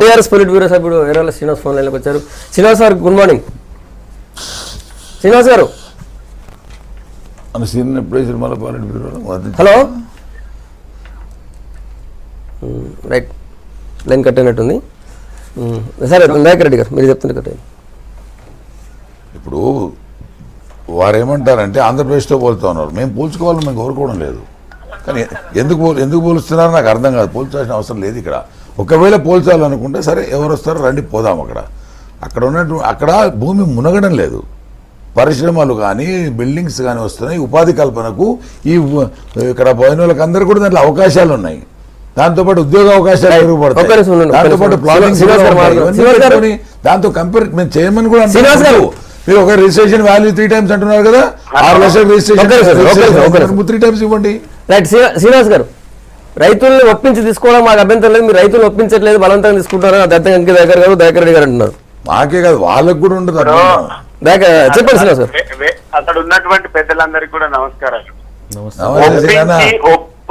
S1: టీఆర్ఎస్ పొలిట్ బ్యూరో సభ్యుడు ఎర్రల శ్రీనివాస్ ఫోన్ లైన్లోకి వచ్చారు. శ్రీనివాస్ గారు గుడ్ మార్నింగ్. శ్రీనివాస్ గారు హలో. రైట్, లైన్ కట్ అయినట్టుంది. సరే నాయక్ రెడ్డి గారు మీరు చెప్తున్నారు కట్.
S3: ఇప్పుడు వారు ఏమంటారంటే ఆంధ్రప్రదేశ్తో పోలుతూ ఉన్నారు. మేము పోల్చుకోవాలని మేము కోరుకోవడం లేదు, కానీ ఎందుకు పోలుస్తున్నారో నాకు అర్థం కాదు. పోల్చాల్సిన అవసరం లేదు ఇక్కడ. ఒకవేళ పోల్చాలనుకుంటే సరే, ఎవరు వస్తారో రండి పోదాం. అక్కడ భూమి మునగడం లేదు. పరిశ్రమలు కానీ, బిల్డింగ్స్ కానీ వస్తున్నాయి. ఉపాధి కల్పనకు ఇక్కడ పోయిన వాళ్ళకి అందరూ కూడా దాంట్లో అవకాశాలు ఉన్నాయి. దాంతోపాటు ఉద్యోగ అవకాశాలు మెరుగుపడతాయి. దాంతోపాటు దాంతో కంపేర్ మేము చేయమని కూడా మీరు ఒక రిజిస్ట్రేషన్ వాల్యూ 3 times అంటున్నారు కదా, 6 లక్షలు రిజిస్ట్రేషన్ 3 times ఇవ్వండి.
S1: రైట్ శ్రీనివాస్ గారు, రైతుల్ని ఒప్పించి తీసుకోవడం మాకు అభ్యంతరం లేదు. మీరు రైతులు ఒప్పించట్లేదు, బలవంతంగా తీసుకుంటారు. దయాకర్ రెడ్డి గారు అంటున్నారు.
S3: మాకే కాదు వాళ్ళకు కూడా ఉండదు.
S1: చెప్పండి శ్రీనివాస్ గారు.
S5: అక్కడ ఉన్నటువంటి పెద్దలందరికీ కూడా నమస్కారాలు.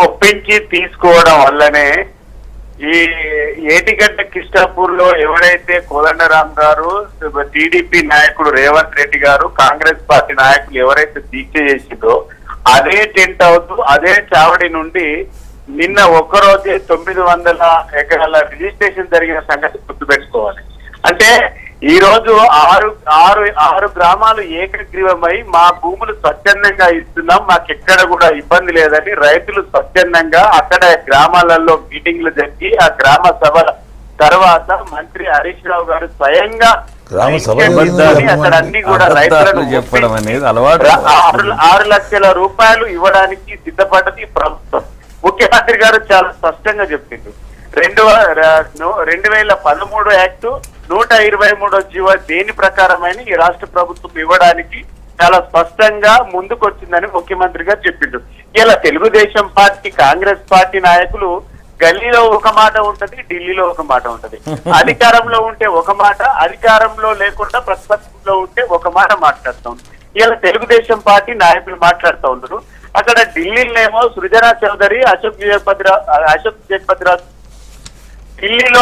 S5: ఒప్పించి తీసుకోవడం వల్లనే ఈ ఏటిగడ్డ కిష్టాపూర్ లో ఎవరైతే కోదండరాం గారు, టీడీపీ నాయకుడు రేవంత్ రెడ్డి గారు, కాంగ్రెస్ పార్టీ నాయకులు ఎవరైతే దీక్ష చేసిందో అదే టెంట్ హౌస్, అదే చావడి నుండి నిన్న ఒక్కరోజే 900 ఎకరాల రిజిస్ట్రేషన్ జరిగిన సంగతి గుర్తుపెట్టుకోవాలి. అంటే ఈ రోజు ఆరు గ్రామాలు ఏకగ్రీవమై మా భూములు స్వచ్ఛందంగా ఇస్తున్నాం, మాకు ఎక్కడ కూడా ఇబ్బంది లేదని రైతులు స్వచ్ఛందంగా అక్కడ గ్రామాలలో మీటింగ్లు జరిగి ఆ గ్రామ సభ తర్వాత మంత్రి హరీష్ రావు గారు స్వయంగా
S3: గ్రామ సభ
S5: అక్కడ అన్ని కూడా రైతులను
S4: చెప్పడం అనేది అలవాటు.
S5: 6 లక్షల రూపాయలు ఇవ్వడానికి సిద్ధపడ్డది ప్రభుత్వం. ముఖ్యమంత్రి గారు చాలా స్పష్టంగా చెప్పిండు. 2013 యాక్టు 123 జీవో దేని ప్రకారమైన ఈ రాష్ట్ర ప్రభుత్వం ఇవ్వడానికి చాలా స్పష్టంగా ముందుకొచ్చిందని ముఖ్యమంత్రి గారు చెప్పిండు. ఇలా తెలుగుదేశం పార్టీ కాంగ్రెస్ పార్టీ నాయకులు గల్లీలో ఒక మాట ఉంటది, ఢిల్లీలో ఒక మాట ఉంటది. అధికారంలో ఉంటే ఒక మాట, అధికారంలో లేకుండా ప్రతిపక్షంలో ఉంటే ఒక మాట మాట్లాడుతూ ఉంది. ఇలా తెలుగుదేశం పార్టీ నాయకులు మాట్లాడుతూ ఉన్నారు. అక్కడ ఢిల్లీలోనేమో సృజనా చౌదరి, అశోక్ జగపతిరాజు ఢిల్లీలో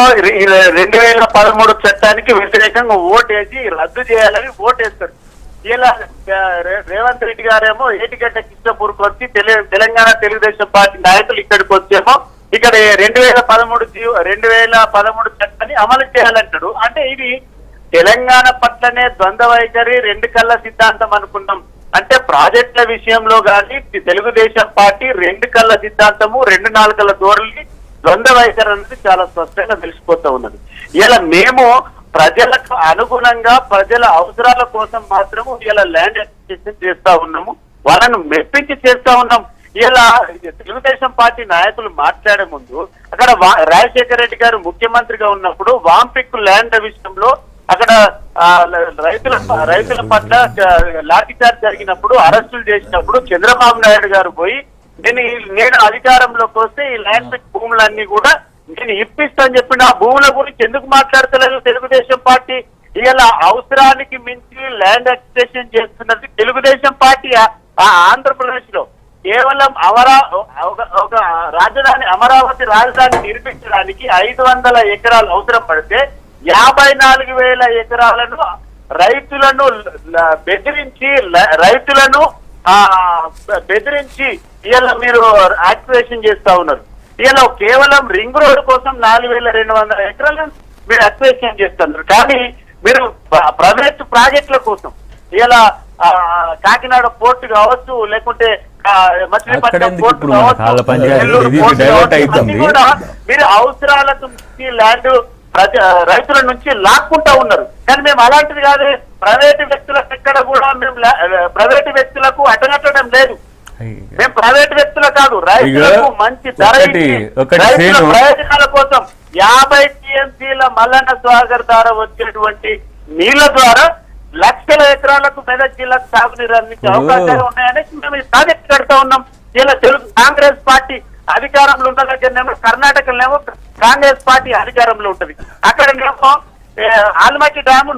S5: 2013 చట్టానికి వ్యతిరేకంగా ఓటేసి రద్దు చేయాలని ఓటేస్తారు. ఇలా రేవంత్ రెడ్డి గారేమో ఏటిగడ్డ కిష్టపూర్కి వచ్చి తెలంగాణ తెలుగుదేశం పార్టీ నాయకులు ఇక్కడికి వచ్చేమో ఇక్కడ 2013 చట్టాన్ని అమలు చేయాలంటాడు. అంటే ఇది తెలంగాణ పట్లనే ద్వంద్వ వైఖరి, 2 కళ్ళ సిద్ధాంతం అనుకున్నాం. అంటే ప్రాజెక్టుల విషయంలో కానీ తెలుగుదేశం పార్టీ 2 కళ్ళ సిద్ధాంతము, 2 నాలుకల ధోరణి, ద్వంద్వ వైఖరి అనేది చాలా స్పష్టంగా తెలిసిపోతూ ఉన్నది. ఇలా మేము ప్రజలకు అనుగుణంగా ప్రజల అవసరాల కోసం మాత్రము ఇలా ల్యాండ్ అక్విజిషన్ చేస్తా ఉన్నాము, వాళ్ళను మెప్పించి చేస్తా ఉన్నాం. ఇలా తెలుగుదేశం పార్టీ నాయకులు మాట్లాడే ముందు అక్కడ రాజశేఖర రెడ్డి గారు ముఖ్యమంత్రిగా ఉన్నప్పుడు వాంపిక్ ల్యాండ్ విషయంలో అక్కడ రైతుల పట్ల లాఠీచార్జ్ జరిగినప్పుడు, అరెస్టులు చేసినప్పుడు చంద్రబాబు నాయుడు గారు పోయి నేను అధికారంలోకి వస్తే ఈ ల్యాండ్ పిక్ భూములన్నీ కూడా నేను ఇప్పిస్తాను చెప్పిన ఆ భూముల గురించి ఎందుకు మాట్లాడతలేదు తెలుగుదేశం పార్టీ? ఇలా అవసరానికి మించి ల్యాండ్ అక్విజిషన్ చేస్తున్నది తెలుగుదేశం పార్టీ. ఆంధ్రప్రదేశ్ లో కేవలం ఒక రాజధాని అమరావతి రాజధాని నిర్మించడానికి 500 ఎకరాలు అవసరం పడితే 54,000 ఎకరాలను రైతులను బెదిరించి ఇలా మీరు అక్విజిషన్ చేస్తా ఉన్నారు. ఇలా కేవలం రింగ్ రోడ్ కోసం 4,200 ఎకరాలను మీరు అక్విజిషన్ చేస్తున్నారు. కానీ మీరు ప్రైవేట్ ప్రాజెక్టుల కోసం ఇలా కాకినాడ పోర్టు కావచ్చు, లేకుంటే మచిలీపట్నం పోర్టు కావచ్చు, మీరు అవసరాలకు ల్యాండ్ రైతుల నుంచి లాక్కుంటా ఉన్నారు. కానీ మేము అలాంటిది కాదు, ప్రైవేటు వ్యక్తులకు ఎక్కడ కూడా మేము ప్రైవేటు వ్యక్తులకు అడ్డగట్టడం లేదు. మేము ప్రైవేటు వ్యక్తులు కాదు, రైతులకు మంచి ధర రైతుల ప్రయోజనాల కోసం 50 టీఎంసీల మల్లన్న సాగర్ ద్వారా వచ్చేటువంటి నీళ్ల ద్వారా లక్షల ఎకరాలకు మెదక్ జిల్లాకు సాగునీరు అందించే అవకాశాలు ఉన్నాయని మేము ఈ ప్రాజెక్ట్ కడతా ఉన్నాం. ఇలా తెలుగు కాంగ్రెస్ పార్టీ అధికారంలో ఉన్న దగ్గరనేమో కర్ణాటకలోనేమో కాంగ్రెస్ పార్టీ అధికారంలో ఉంటది. అక్కడనేమో ఆల్మట్టి డ్యాము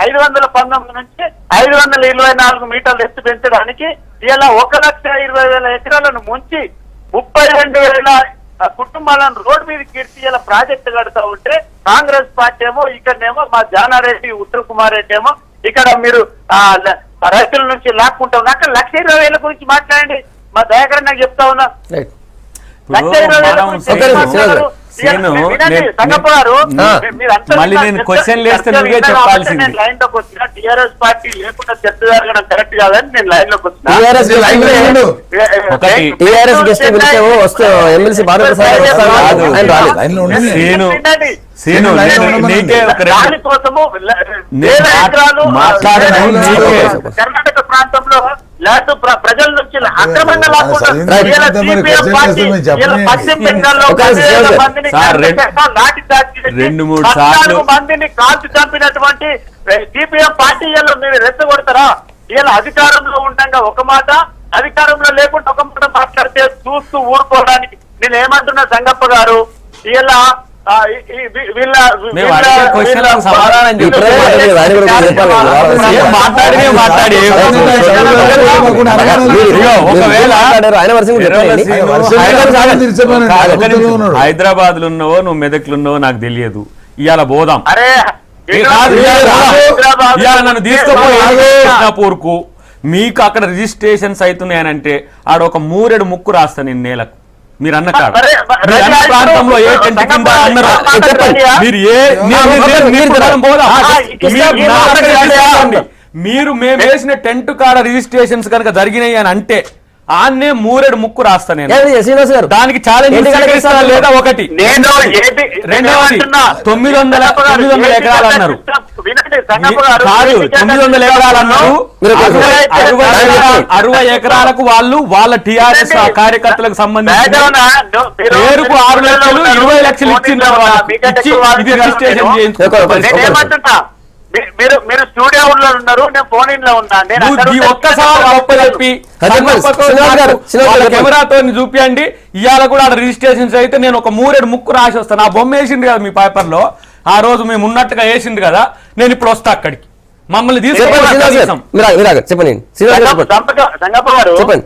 S5: 519 నుంచి 524 మీటర్లు ఎత్తు పెంచడానికి ఇలా 1,20,000 ఎకరాలను ముంచి 32,000 కుటుంబాలను రోడ్డు మీద కీర్తి ఇలా ప్రాజెక్టు కడతా ఉంటే కాంగ్రెస్ పార్టీ ఏమో ఇక్కడనేమో మా జానారెడ్డి, ఉత్తమ్ కుమార్ రెడ్డి ఏమో ఇక్కడ మీరు రైతుల నుంచి లాక్కుంటా ఉన్నా. అక్కడ 1,20,000 గురించి మాట్లాడండి. మా దయాకర్ నాకు చెప్తా ఉన్నా, 1,20,000
S4: మళ్ళీ నేను క్వశ్చన్ లేస్తే నువ్వే చెప్పాల్సింది.
S5: లైన్ లోకి వచ్చిన టీఆర్ఎస్ పార్టీ లేకుండా చర్చ జరగడం కరెక్ట్ కాదని నేను లైన్ లోకి వచ్చిన. కర్ణాటక ప్రాంతంలో ల్యాండ్ ప్రజల నుంచి అక్రమంగా లాక్కుంటారు. పశ్చిమ బెంగాల్లో మందిని కాల్చి చంపినటువంటి సిపిఎం పార్టీలో మీరు రెచ్చగొడతారా? ఇలా అధికారంలో ఉండగా ఒక మాట, అధికారంలో లేకుండా ఒక మాట మాట్లాడితే చూస్తూ ఊరుకోవడానికి నేను ఏమంటున్నా సంగప్ప గారు, ఇలా
S4: హైదరాబాద్ లో ఉన్నావో నువ్వు మెదక్లు ఉన్నావో నాకు తెలియదు. ఇవాళ పోదాం, నన్ను తీసుకుపోయి మీకు అక్కడ రిజిస్ట్రేషన్స్ అవుతున్నాయనంటే ఆడ ఒక 3 ముక్కు రాస్తా నేను నేలకు. మీరు అన్న కాడ
S5: మరి
S4: మీరు అన్న
S5: రజా
S4: ప్రాంతంలో ఏ
S5: ఇప్పుడు
S4: టెంట్ కింద
S5: సంగప్ప
S4: అన్నారు
S5: చెప్పండి.
S4: మీరు ఏ మీరు మేము వేసిన టెంట్ కాడ రిజిస్ట్రేషన్స్ కనుక జరిగినాయి అని అంటే ఆన్నే మూరెడు ముక్కు రాస్తా నేను
S1: శ్రీనివాస్ గారు
S4: దానికి ఛాలెంజ్ లేదా ఒకటి
S5: నేను
S4: రెండవది 900 ఎకరాలు అన్నారు కాదు 900 ఎకరాలు అన్నారు 60 ఎకరాలకు వాళ్ళు వాళ్ళ టిఆర్ఎస్ కార్యకర్తలకు సంబంధించి పేరుకు 6 లక్షలు 20 లక్షలు ఇచ్చింది ఇది రిజిస్ట్రేషన్ చేయించుకుంటారు
S5: మీరు స్టూడియోలో ఉన్నారు, నేను ఫోన్ ఇన్ లో ఉన్నా.
S4: ఒక్కసారి గొప్ప చెప్పి కెమెరాతో చూపియండి ఇవాళ కూడా రిజిస్ట్రేషన్స్ అయితే నేను ఒక మూరెడు ముక్కు రాసి వస్తాను. ఆ బొమ్మ వేసింది కదా మీ పేపర్ లో, ఆ రోజు మేము ఉన్నట్టుగా వేసింది కదా, నేను ఇప్పుడు వస్తా అక్కడికి మమ్మల్ని
S1: చెప్పండి.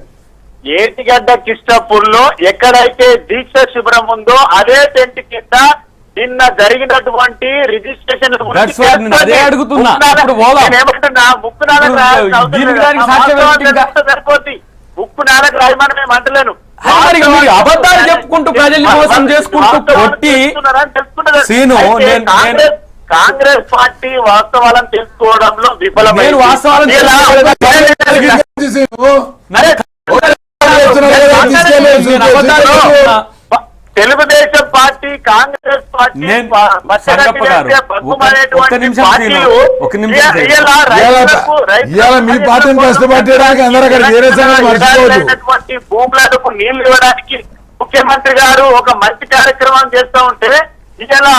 S5: ఏటిగడ్డ కిష్టపూర్ లో ఎక్కడైతే దీక్ష శిబిరం ఉందో అదే టెంట్ కింద నిన్న జరిగినటువంటి రిజిస్ట్రేషన్
S4: అడుగుతున్నా
S5: సరిపోతుంది. ముక్కు నాలకు రాయమని మేము అంటలేను.
S4: అబద్ధాలు చెప్పుకుంటూ ప్రజల్ని మోసం చేసుకుంటూ కొట్టి
S5: కాంగ్రెస్ పార్టీ వాస్తవాలను తెలుసుకోవడంలో విఫలమైన తెలుగుదేశం పార్టీ కాంగ్రెస్ పార్టీ భూములకు నీళ్లు ఇవ్వడానికి ముఖ్యమంత్రి గారు ఒక మంచి కార్యక్రమం చేస్తూ ఉంటే ఇలా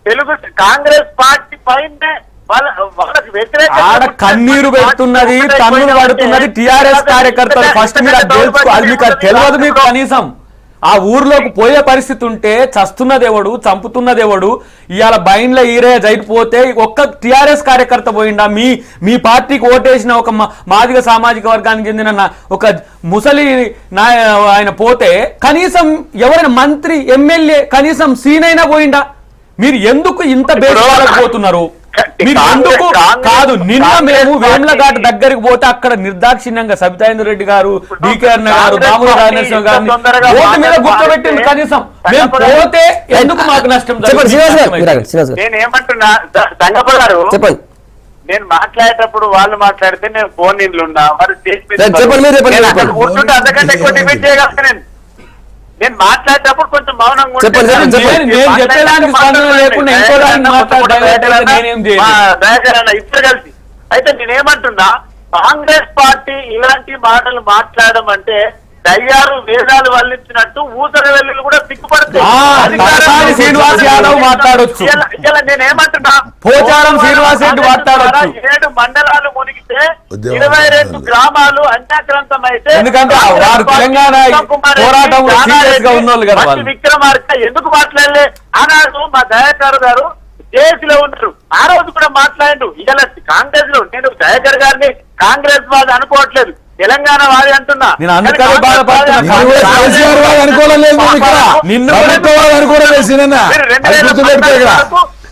S5: తెలుగు కాంగ్రెస్ పార్టీ పైనే వాళ్ళకి
S4: వ్యతిరేక కన్నీరు పెడుతున్నది, తన్నులు పడుతున్నది టిఆర్ఎస్ కార్యకర్తలు. ఫస్ట్ మీరు అది మీకు తెలియదు. మీకు కనీసం ఆ ఊర్లోకి పోయే పరిస్థితి ఉంటే చస్తున్నదేవుడు, చంపుతున్నదేవుడు, ఇవాళ బైన్ల ఈరే జైపోతే ఒక్క టిఆర్ఎస్ కార్యకర్త పోయిండా? మీ పార్టీకి ఓటేసిన ఒక మాదిగ సామాజిక వర్గానికి చెందిన ఒక ముసలి ఆయన పోతే కనీసం ఎవరైనా మంత్రి ఎమ్మెల్యే కనీసం సీనైనా పోయిండా? మీరు ఎందుకు ఇంత పోతున్నారు? మీరు ఎందుకు కాదు? నిన్న మేము వేములఘాట్ దగ్గరికి పోతే అక్కడ నిర్దాక్షిణ్యంగా సబితాయింద్ర రెడ్డి గారు, డికే అన్న గారు, దామోదర రాజనరసింహ గారిని ఓటు మీద గుర్తుపెట్టింది. కనీసం మేము పోతే ఎందుకు మాకు నష్టం?
S5: నేనేమంటున్నా సంగప్ప గారు, చెప్పండి. నేను మాట్లాడేటప్పుడు వాళ్ళు మాట్లాడితే నేను ఫోన్ ఇన్లు ఉన్నా, మరి కూర్చుంటే అంతకంటే ఎక్కువ డిబేట్ చేయగలను. నేను మాట్లాడేటప్పుడు కొంచెం మౌనంగా ఇప్పుడు కలిసి అయితే నేనేమంటున్నా, కాంగ్రెస్ పార్టీ ఇలాంటి మాటలు మాట్లాడడం అంటే దయ్యాలు వేదాలు వల్లించినట్టు ఊసర వెల్లులు కూడా సిగ్గుపడుతుంది.
S4: శ్రీనివాస్ యాదవ్ మాట్లాడొచ్చు.
S5: నేనేమంటున్నా,
S4: పోచారం శ్రీనివాస్ రెడ్డి మాట్లాడొచ్చు.
S5: 7 మండలాలు మునిగితే 22 గ్రామాలు అన్యాక్రాంతం అయితే
S4: ఎందుకంటే తెలంగాణ పోరాటంలో సీరియస్ గా ఉన్నోళ్ళు కదా.
S5: విక్రమార్క ఎందుకు మాట్లాడలే? ఆనాడు మా దయాకర్ గారు జేఏసీలో ఉన్నారు, ఆ రోజు కూడా మాట్లాడు. ఇలా కాంగ్రెస్ లో నేను దయాకర్ గారిని కాంగ్రెస్ వాది అనుకోవట్లేదు, తెలంగాణ వాది అంటున్నా.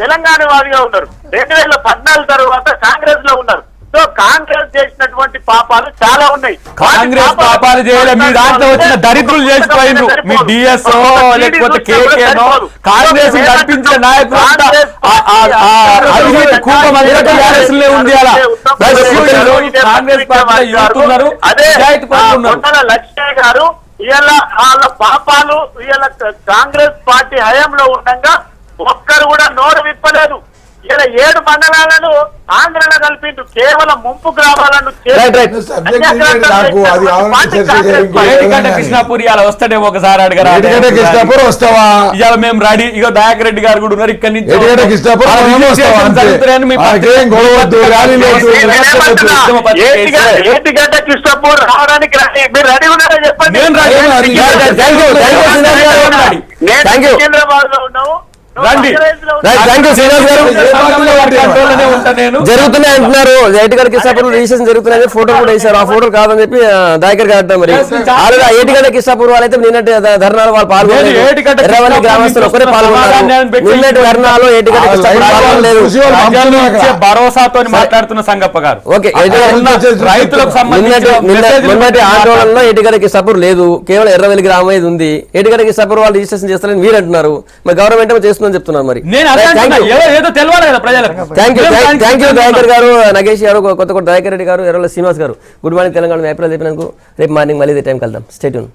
S5: తెలంగాణ వాదిగా ఉన్నారు. 2014 తర్వాత కాంగ్రెస్ లో ఉన్నారు. సో కాంగ్రెస్ చేసినటువంటి పాపాలు చాలా ఉన్నాయి.
S4: కాంగ్రెస్ పాపాలు చేయలే, మీ దాంట్లో వచ్చిన దరిద్రులు చేసిపోయిండ్రు. మీ డిఎస్ లేకపోతే కేకేనో కాంగ్రెస్ నడిపించిన నాయకులు ఉంది. అలా కాంగ్రెస్ పార్టీ యూతున్నారు.
S5: లక్ష్మయ్య గారు ఇవాళ వాళ్ళ పాపాలు ఇవాళ కాంగ్రెస్ పార్టీ హయాంలో ఉండగా ఒక్కరు కూడా నోరు విప్పలేదు. ఇలా 7 మండలాలను ఆంధ్రలో కలిపిండు, కేవలం ముంపు గ్రామాలను
S4: కృష్ణాపూర్ ఇలా వస్తాడేమో ఒకసారి అడగరా?
S3: వస్తావా?
S4: ఇవాళ మేము రెడీ. ఇగో దయాకర్ రెడ్డి గారు కూడా ఉన్నారు ఇక్కడ నుంచి.
S5: ఏటిగడ్డ కృష్ణాపూర్ రావడానికి మీరు రెడీ ఉన్నారని చెప్పండి.
S4: కేంద్రబాద్ లో ఉన్నాము. రండి. ఉంటా నేను.
S1: జరుగుతున్నాయి అంటున్నారు. ఏటిగడ కిష్టాపూర్ రిజిస్ట్రేషన్ జరుగుతున్నాయి, ఫోటో కూడా వేశారు. ఆ ఫోటో కాదని చెప్పి దాయకర్ గారు అంటారు. మరి ఆల్రెడీ ఏటిగడ కిష్టాపూర్ వాళ్ళైతే నిన్నటి ధర్నాలు వాళ్ళు పాల్గొనలేదు. ఎర్రవల్లి గ్రామస్తులు ఒకరే పాల్గొన్నారు. నిన్నటి ధర్నాలో ఏటిగడ కిష్టాపూర్ పాల్గొనలేదు.
S4: ప్రజలు ఇచ్చే భరోసాతో మాట్లాడుతున్న సంగప్ప గారు.
S1: ఓకే,
S4: రైతులకు సంబంధించి
S1: నిన్నటి ఆందోళనలో ఏటిగడ కిష్టాపూర్ లేదు, కేవలం ఎర్రవల్లి గ్రామం ఇది ఉంది. ఏటిగడ కిష్టాపూర్ వాళ్ళు రిజిస్ట్రేషన్ చేస్తారని మీరు అంటున్నారు. మరి గవర్నమెంట్ ఏమో చేస్తుందని చెప్తున్నారు. మరి
S4: నేను అదే అంటున్నా, ఏదో తెలియాలి కదా ప్రజలకు.
S1: థ్యాంక్ యూ దయాకర్ గారు, నగేష్ గారు, కొత్త దయాకర్ రెడ్డి గారు, ఎర్రవల్లి శ్రీనివాస్ గారు. Good morning Telangana. మీ అభిప్రాయాలు చెప్పినందుకు రేపు మార్నింగ్ మళ్ళీ ఇదే టైం కలుద్దాం. Stay tune.